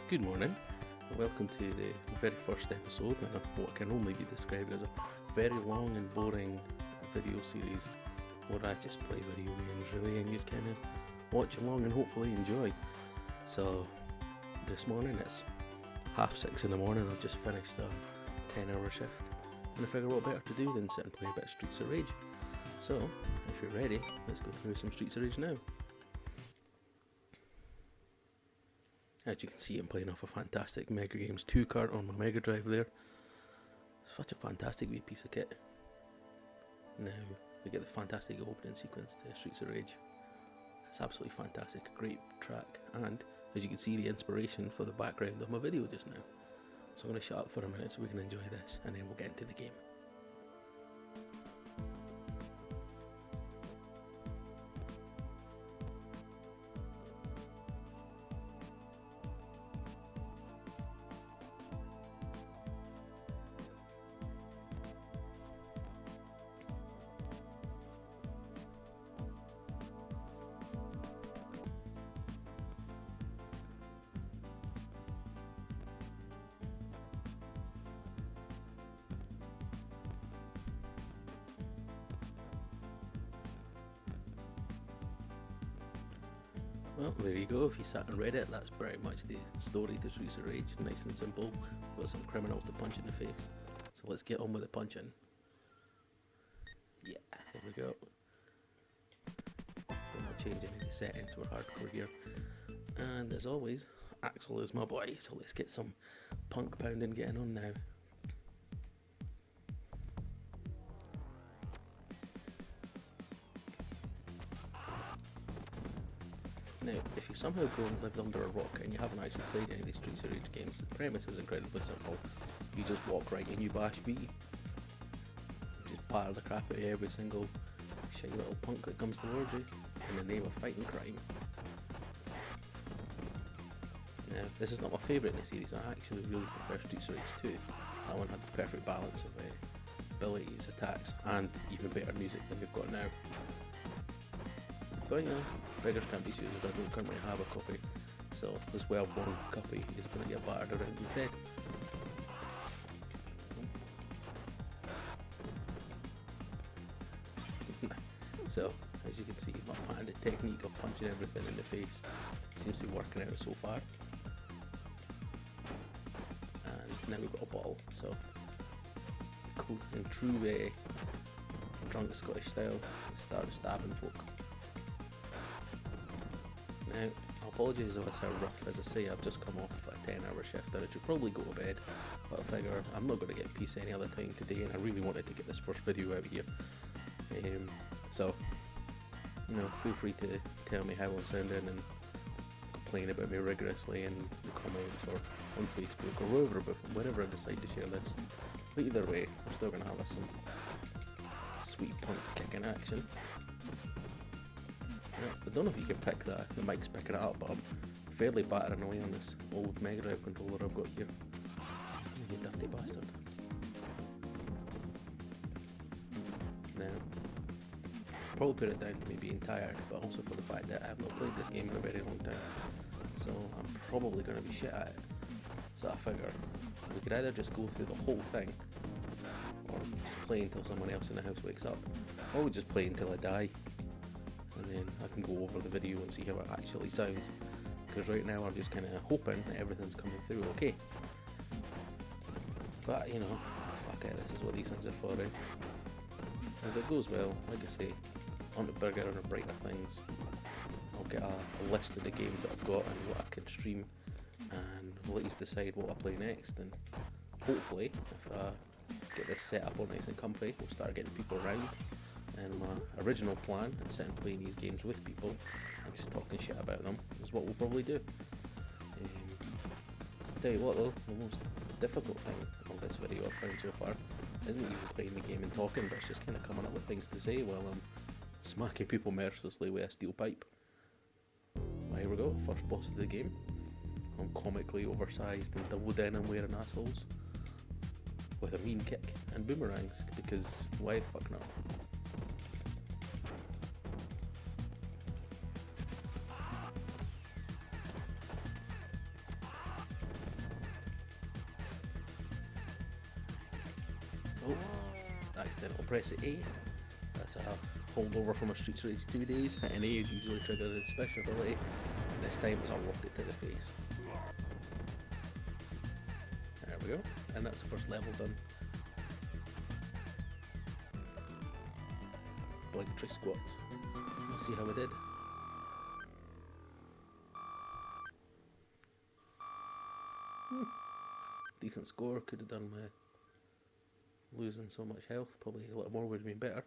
Good morning, and welcome to the very first episode in what can only be described as a very long and boring video series where I just play video games really and just kind of watch along and hopefully enjoy. So this morning it's 6:30 in the morning. I've just finished a 10-hour shift and I figure what better to do than sit and play a bit of Streets of Rage. So if you're ready, let's go through some Streets of Rage now. As you can see, I'm playing off a fantastic Mega Games 2 cart on my Megadrive there. Such a fantastic wee piece of kit. Now we get the fantastic opening sequence to Streets of Rage. It's absolutely fantastic, a great track, and as you can see, the inspiration for the background of my video just now. So I'm going to shut up for a minute so we can enjoy this, and then we'll get into the game. Well, there you go. If you sat and read it, that's pretty much the story to Streets of Rage. Nice and simple. Got some criminals to punch in the face. So let's get on with the punching. Yeah, there we go. We're not changing any settings, we're hardcore here. And as always, Axel is my boy, so let's get some punk pounding getting on now. Now, if you somehow go and lived under a rock and you haven't actually played any of these Streets of Rage games, the premise is incredibly simple. You just walk right in, you bash B. You just batter the crap out of every single shitty little punk that comes towards you in the name of fighting crime. Now, this is not my favourite in the series. I actually really prefer Streets of Rage 2. That one had the perfect balance of abilities, attacks, and even better music than we've got now. But you know, beggars can't be choosers. I don't currently have a copy, so this well-worn copy is going to get battered around instead. So, as you can see, my patented technique of punching everything in the face seems to be working out so far. And now we've got a bottle, so in true drunk Scottish style, start stabbing folk. Now, I apologise if I sound rough. As I say, I've just come off a 10-hour shift and I should probably go to bed, but I figure I'm not going to get peace any other time today, and I really wanted to get this first video out here. So, you know, feel free to tell me how I'm sounding and complain about me rigorously in the comments or on Facebook or wherever I decide to share this. But either way, we're still going to have some sweet punk kicking action. I don't know if you can pick that, the mic's picking it up, but I'm fairly battering away on this old Megadrive controller I've got here. You dirty bastard. Now, probably put it down to me being tired, but also for the fact that I have not played this game in a very long time, so I'm probably going to be shit at it. So I figure we could either just go through the whole thing, or just play until someone else in the house wakes up, or we just play until I die. And then I can go over the video and see how it actually sounds, because right now I'm just kind of hoping that everything's coming through okay. But you know, fuck it, this is what these things are for, right? If it goes well, like I say, on to bigger and brighter things. I'll get a list of the games that I've got and what I can stream, and we'll at least decide what I play next. And hopefully, if I get this set up all nice and comfy, we'll start getting people around. And my original plan, instead of playing these games with people and just talking shit about them, is what we'll probably do. I'll tell you what though, the most difficult thing of this video I've found so far isn't even playing the game and talking, but it's just kind of coming up with things to say while I'm smacking people mercilessly with a steel pipe. Well, here we go, first boss of the game. I'm comically oversized and double denim wearing assholes with a mean kick and boomerangs, because why the fuck not? Oh, accidental press A. That's a holdover from a Streets Rage 2 days. Hitting A is usually triggered in special ability, and this time it's a rocket to the face. There we go, and that's the first level done. Obligatory squats. Let's see how we did. Decent score, could have done with losing so much health, probably a little more would have been better.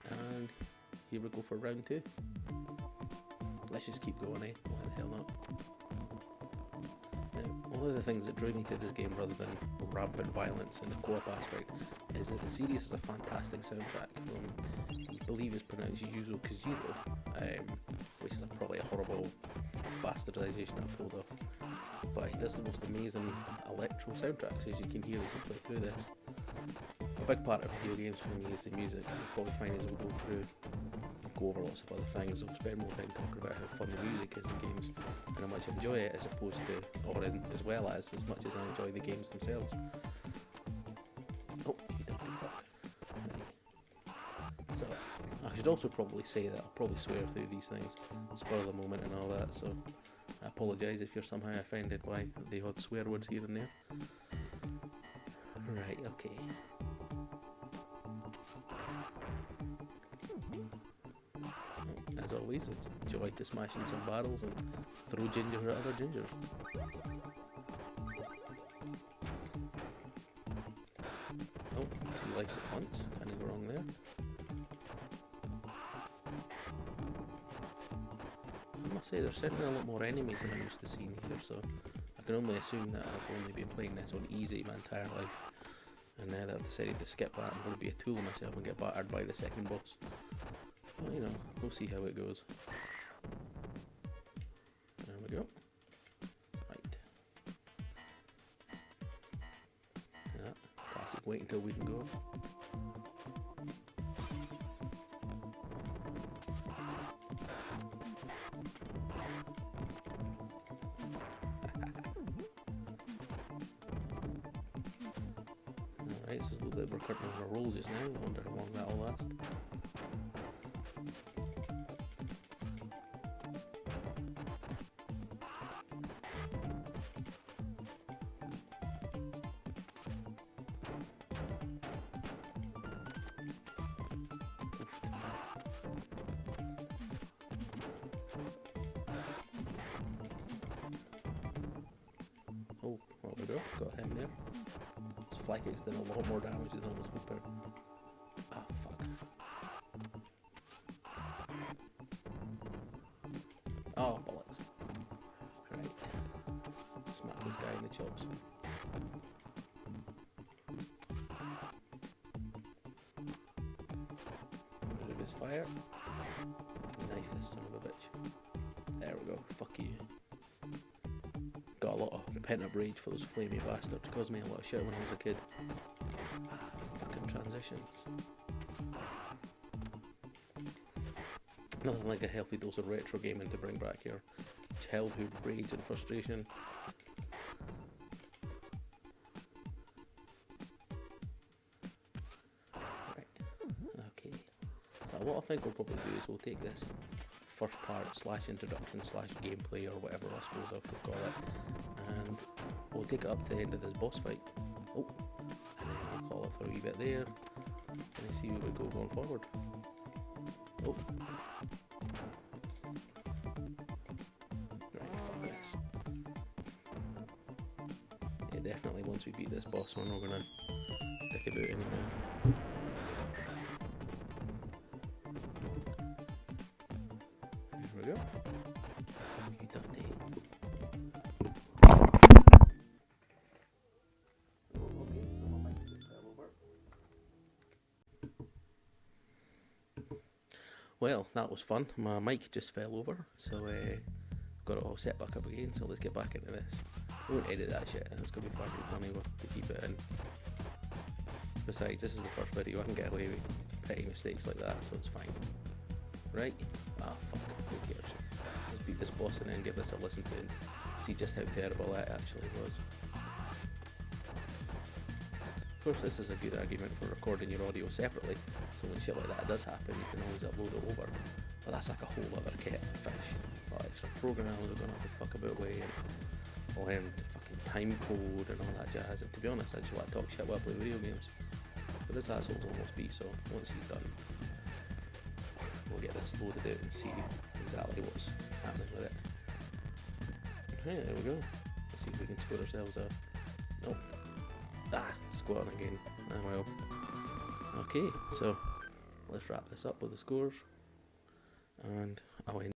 And here we go for round 2. Let's just keep going, why the hell not. Now, one of the things that drew me to this game rather than rampant violence and the co-op aspect is that the series has a fantastic soundtrack from, I believe it's pronounced Yuzo Koshiro, which is probably a horrible bastardization I pulled off. But he does the most amazing electro soundtracks, as you can hear as you play through this. A big part of video games for me is the music. You'll probably find as we go through, go over lots of other things, we'll spend more time talking about how fun the music is in games and how much I enjoy it, as opposed to, or as well as much as I enjoy the games themselves. Oh, you dirty fuck. Right. So, I should also probably say that I'll probably swear through these things, spur of the moment and all that, so I apologise if you're somehow offended by the odd swear words here and there. Right, okay. As always, it's a joy to smash in some barrels and throw ginger at other gingers. Oh, 2 lives at once, can't go wrong there. I must say there's certainly a lot more enemies than I'm used to seeing here, so I can only assume that I've only been playing this on easy my entire life, and now that I've decided to skip that, I'm going to be a tool myself and get battered by the second boss. Well, you know, we'll see how it goes. There we go. Right. Yeah, classic wait until we can go. Alright, so it looks like we're currently on a roll just now. I wonder how long that'll last. Oh, there we go, got him there. His fly kicks did a lot more damage than I was hoping. Ah, fuck. Oh, bollocks. Right. Let's smack this guy in the chops. Rid of his fire. Knife this son of a bitch. There we go, fuck you. Got a lot of pent-up rage for those flamey bastards. Caused me a lot of shit when I was a kid. Ah, fucking transitions. Nothing like a healthy dose of retro gaming to bring back your childhood rage and frustration. Right, okay. So what I think we'll probably do is we'll take this first part / introduction / gameplay or whatever I suppose I could call it, and we'll take it up to the end of this boss fight. Oh, and then we'll call it for a wee bit there and see where we go going forward. Oh, right, fuck this. Yeah, definitely once we beat this boss we're not gonna dick about anymore. There we go. You dirty. Oh, okay, so my mic just fell over. Well, that was fun. My mic just fell over, so got it all set back up again, so let's get back into this. I won't edit that shit, it's going to be fucking funny to keep it in. Besides, this is the first video, I can get away with petty mistakes like that, so it's fine. Right? Ah, fuck, who cares? Let's beat this boss and then give this a listen to and see just how terrible that actually was. course, this is a good argument for recording your audio separately, so when shit like that does happen, you can always upload it over. But that's like a whole other kettle of fish, you know, like extra programmers are going to have to fuck about with and learn the fucking time code and all that jazz. And to be honest, I just want to talk shit while I play video games. But this asshole's almost beat, so once he's done, we'll get this loaded out and see exactly what's happening with it. Okay, there we go. Let's see if we can score ourselves a... Nope. Squatting again. Ah well. Okay, so let's wrap this up with the scores. And I'll end